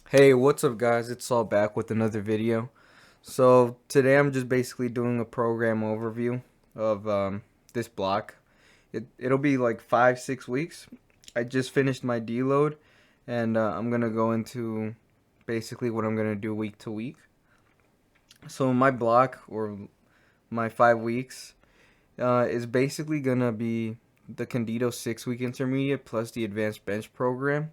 Hey, what's up guys? It's all back with another video. So today I'm just basically doing a program overview of this block. It'll be like 5-6 weeks. I just finished my deload, and I'm gonna go into basically what I'm gonna do week to week. So my block or my 5 weeks is basically gonna be the Candido 6 week intermediate plus the advanced bench program.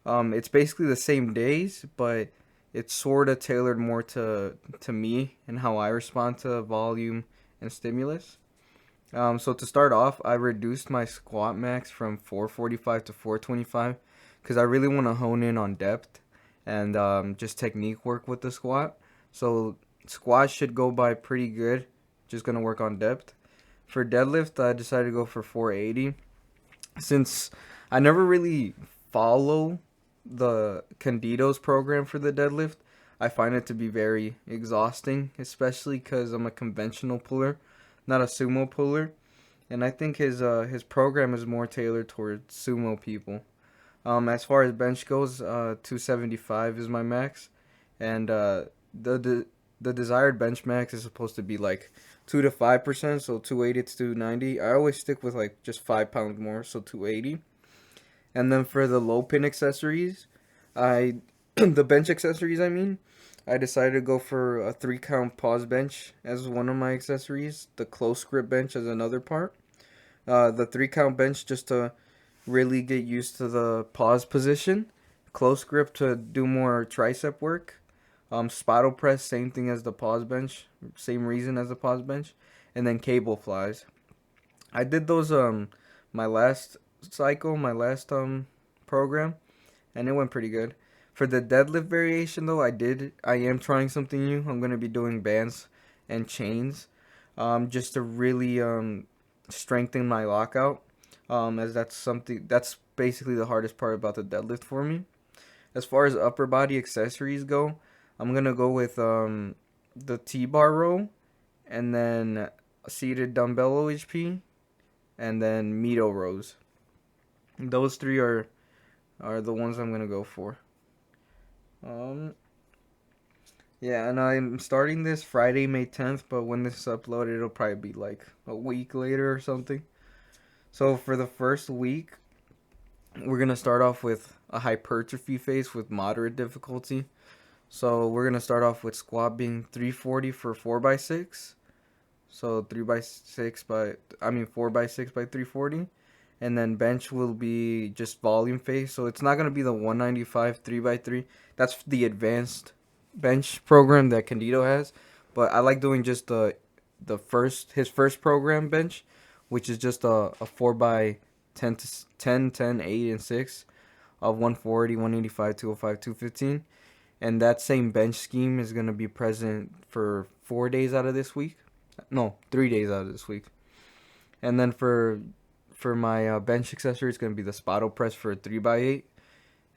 It's basically the same days, but it's sort of tailored more to me and how I respond to volume and stimulus. So to start off, I reduced my squat max from 445 to 425 because I really want to hone in on depth and just technique work with the squat. So squat should go by pretty good. Just gonna work on depth. For deadlift, I decided to go for 480 since I never really follow the Candido's program for the deadlift. I find it to be very exhausting, especially because I'm a conventional puller, not a sumo puller, and I think his program is more tailored towards sumo people. As far as bench goes, 275 is my max, and the the desired bench max is supposed to be like 2 to 5%, so 280 to 290. I always stick with like just 5 pounds more, so 280. And then for the low pin accessories, I the bench accessories, I decided to go for a 3 count pause bench as one of my accessories, the close grip bench as another part. The 3 count bench just to really get used to the pause position, close grip to do more tricep work. Spottle press, same thing as the pause bench, same reason as the pause bench, and then cable flies. I did those my last cycle, my last program, and it went pretty good. For the deadlift variation though, I am trying something new. I'm gonna be doing bands and chains, just to really strengthen my lockout. As that's basically the hardest part about the deadlift for me. As far as upper body accessories go, I'm gonna go with the T-bar row, and then seated dumbbell OHP, and then Mito rows. Those three are the ones I'm gonna go for. Um, yeah, and I'm starting this Friday, May 10th, but when this is uploaded, it'll probably be like a week later or something. So for the first week, we're gonna start off with a hypertrophy phase with moderate difficulty. So we're gonna start off with squat being 340 for 4x6. So 3x6 by, 4x6 by 340. And then bench will be just volume phase. So it's not gonna be the 195 3x3. That's the advanced bench program that Candido has. But I like doing just the first his first program bench, which is just a 4x10 to 10, 10, 8, and 6 of 140, 185, 205, 215. And that same bench scheme is gonna be present for 4 days out of this week. No, 3 days out of this week. And then for my bench accessory, it's gonna be the spottle press for a 3x8,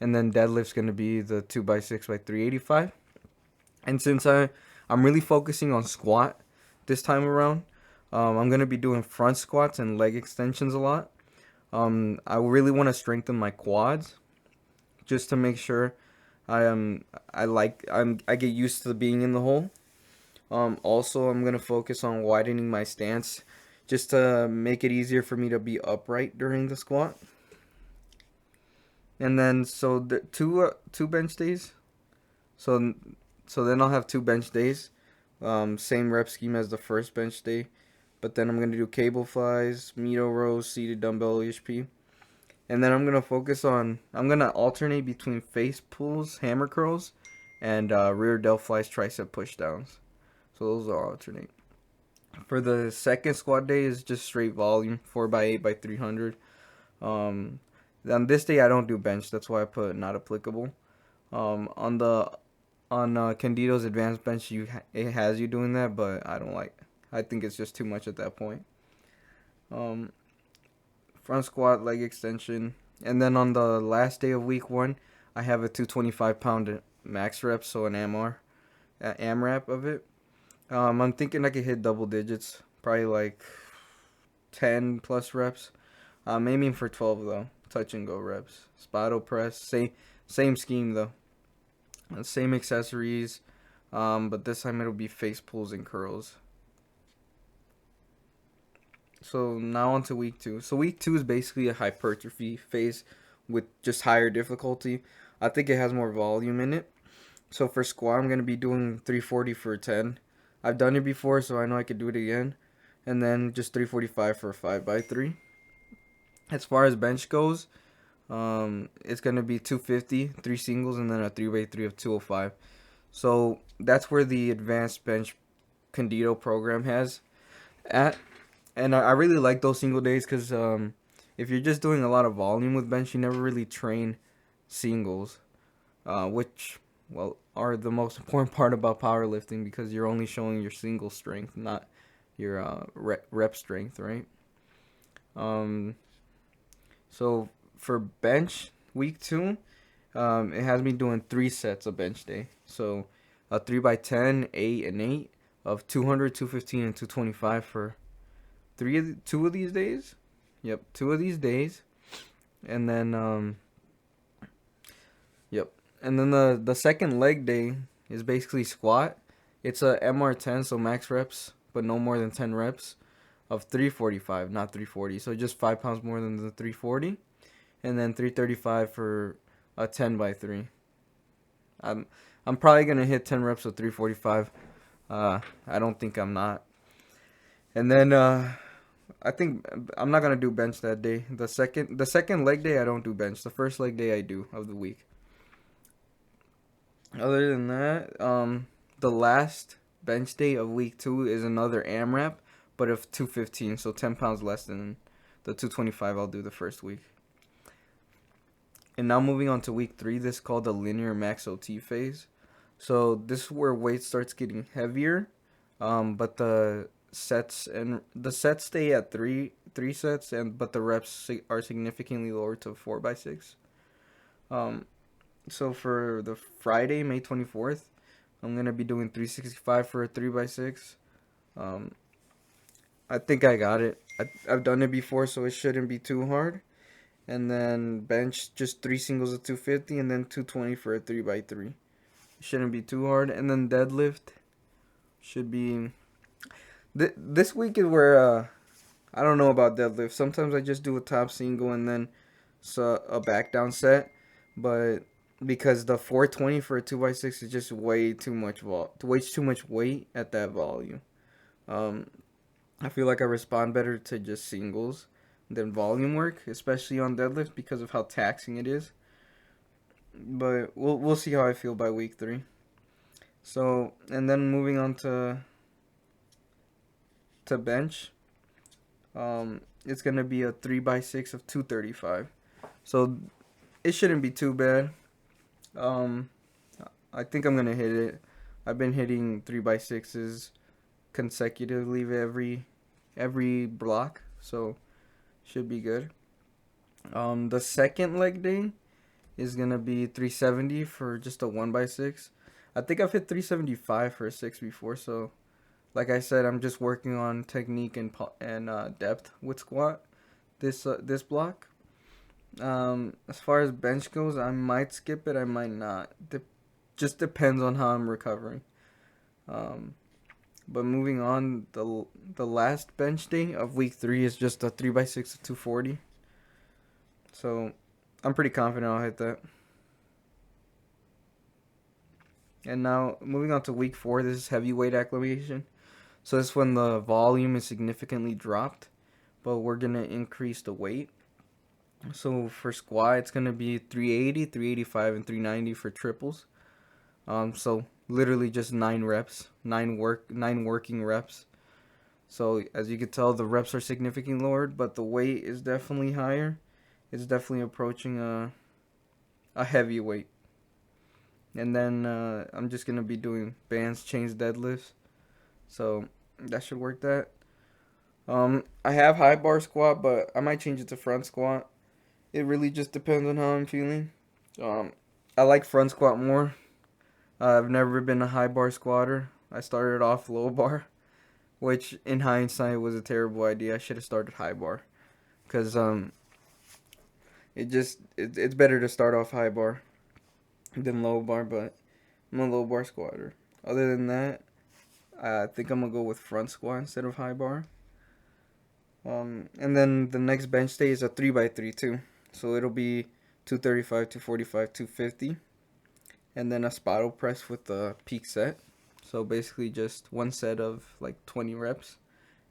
and then deadlift's gonna be the 2x6 by 385. And since I'm really focusing on squat this time around, I'm gonna be doing front squats and leg extensions a lot. I really want to strengthen my quads just to make sure I get used to being in the hole. Also, I'm gonna focus on widening my stance just to make it easier for me to be upright during the squat. And then so the two bench days. So so then I'll have 2 bench days. Same rep scheme as the first bench day, but then I'm gonna do cable flies, Mito rows, seated dumbbell HP, and then I'm gonna alternate between face pulls, hammer curls, and rear delt flies, tricep pushdowns. So those are alternate. For the second squat day is just straight volume, 4x8 by 300. Um, on this day I don't do bench, that's why I put not applicable. On the on Candido's advanced bench, it has you doing that, but I don't like. I think it's just too much at that point. Um, Front squat, leg extension, and then on the last day of week one, I have a 225 pound max rep, so an AMR, AMRAP of it. I'm thinking I could hit double digits, probably like 10 plus reps. I'm aiming for 12 though, touch and go reps. Spottle press, same scheme though. Same accessories, but this time it'll be face pulls and curls. So now on to week 2. So week 2 is basically a hypertrophy phase with just higher difficulty. I think it has more volume in it. So for squat, I'm gonna be doing 340 for 10. I've done it before, so I know I could do it again. And then just 345 for a 5x3. As far as bench goes, it's gonna be 250, 3 singles, and then a 3x3 of 205. So that's where the advanced bench Condito program has at. And I really like those single days because if you're just doing a lot of volume with bench, you never really train singles, which, well, are the most important part about powerlifting because you're only showing your single strength, not your rep strength, right? Um, so for bench week 2, it has me doing 3 sets of bench day. So a 3x10, 8, and 8 of 200, 215, and 225 for 2 of these days. Yep, 2 of these days. And then yep. And then the second leg day is basically squat. It's a MR10, so max reps, but no more than 10 reps of 345, not 340. So just 5 pounds more than the 340. And then 335 for a 10x3. I'm probably gonna hit 10 reps of 345. I don't think I'm not. And then I think I'm not gonna do bench that day. The second leg day I don't do bench. The first leg day I do of the week. Other than that, the last bench day of week 2 is another AMRAP, but of 215, so 10 pounds less than the 225 I'll do the first week. And now moving on to week 3, this is called the linear max OT phase. So this is where weight starts getting heavier, but the sets stay at three sets, but the reps are significantly lower to 4x6. So for the Friday, May 24th, I'm gonna be doing 365 for a 3x6. I think I got it. I've done it before, so it shouldn't be too hard. And then bench just 3 singles of 250, and then 220 for a 3x3. Shouldn't be too hard. And then deadlift should be. This week is where I don't know about deadlift. Sometimes I just do a top single and then a back down set, but because the 420 for a 2x6 is just way too much weight at that volume. I feel like I respond better to just singles than volume work, especially on deadlift because of how taxing it is. But we'll see how I feel by week 3. So, and then moving on to bench, it's gonna be a 3x6 of 235. So it shouldn't be too bad. I think I'm gonna hit it. I've been hitting 3x6s consecutively every block, so should be good. The second leg day is gonna be 370 for just a 1x6. I think I've hit 375 for a 6 before, so like I said, I'm just working on technique and depth with squat this block. As far as bench goes, I might skip it, I might not. Just depends on how I'm recovering. But moving on, the last bench day of week 3 is just a 3x6 of 240. So I'm pretty confident I'll hit that. And now moving on to week 4, this is heavyweight acclimation. So this is when the volume is significantly dropped, but we're gonna increase the weight. So for squat, it's gonna be 380, 385, and 390 for triples. So literally just 9 reps, 9 working reps. So as you can tell, the reps are significantly lowered, but the weight is definitely higher. It's definitely approaching a heavy weight. And then I'm just gonna be doing bands, chains, deadlifts. So that should work that. I have high bar squat, but I might change it to front squat. It really just depends on how I'm feeling. I like front squat more. I've never been a high bar squatter. I started off low bar, which in hindsight was a terrible idea. I should have started high bar, cause it's better to start off high bar than low bar. But I'm a low bar squatter. Other than that, I think I'm gonna go with front squat instead of high bar. And then the next bench day is a 3x3 too. So it'll be 235, 245, 250. And then a spiral press with the peak set. So basically just one set of like 20 reps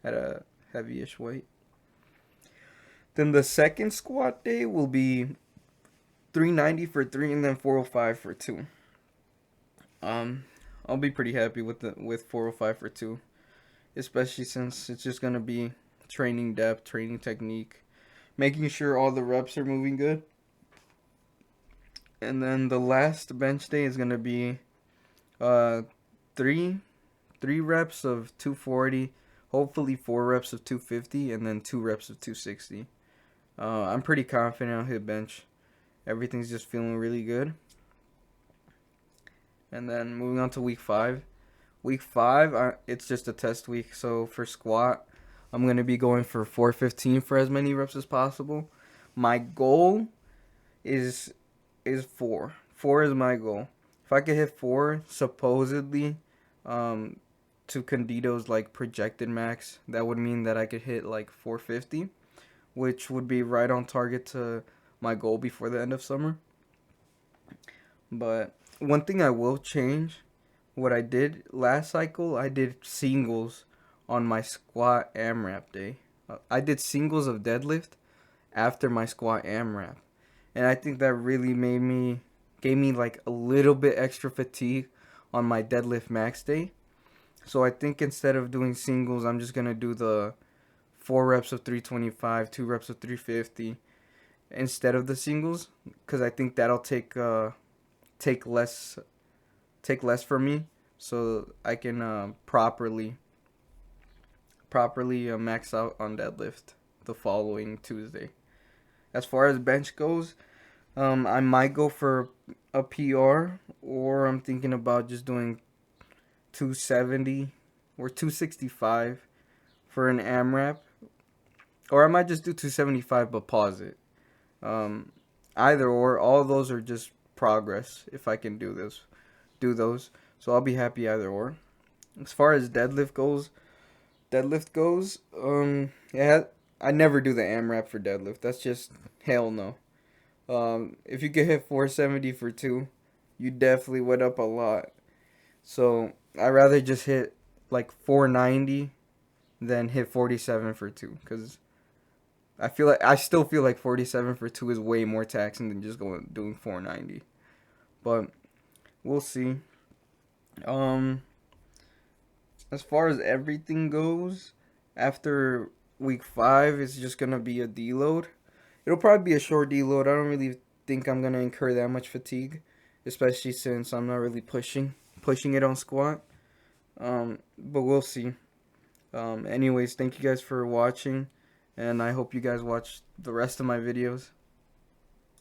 at a heavy-ish weight. Then the second squat day will be 390 for 3 and then 405 for 2. I'll be pretty happy with 405 for 2, especially since it's just going to be training depth, training technique, making sure all the reps are moving good. And then the last bench day is going to be three reps of 240, hopefully 4 reps of 250, and then 2 reps of 260. I'm pretty confident I'll hit bench. Everything's just feeling really good. And then moving on to week 5. Week 5, it's just a test week. So for squat, I'm going to be going for 415 for as many reps as possible. My goal is 4. 4 is my goal. If I could hit 4, supposedly, to Condito's like projected max, that would mean that I could hit like 450, which would be right on target to my goal before the end of summer. But one thing I will change, what I did last cycle, I did singles on my squat AMRAP day. I did singles of deadlift after my squat AMRAP. And I think that really gave me like a little bit extra fatigue on my deadlift max day. So I think instead of doing singles, I'm just going to do the 4 reps of 325, 2 reps of 350 instead of the singles, because I think that'll take less from me, so I can properly max out on deadlift the following Tuesday. As far as bench goes, I might go for a PR, or I'm thinking about just doing 270 or 265 for an AMRAP, or I might just do 275 but pause it. Either or, all of those are just progress if I can do those. So I'll be happy either or. As far as deadlift goes, yeah, I never do the AMRAP for deadlift. That's just hell no. If you could hit 470 for 2, you definitely went up a lot. So I'd rather just hit like 490 than hit 47 for 2, because I still feel like 47 for 2 is way more taxing than just doing 490. But we'll see. As far as everything goes, after week 5, it's just gonna be a deload. It'll probably be a short deload. I don't really think I'm gonna incur that much fatigue, especially since I'm not really pushing it on squat. But we'll see. Anyways, thank you guys for watching, and I hope you guys watch the rest of my videos.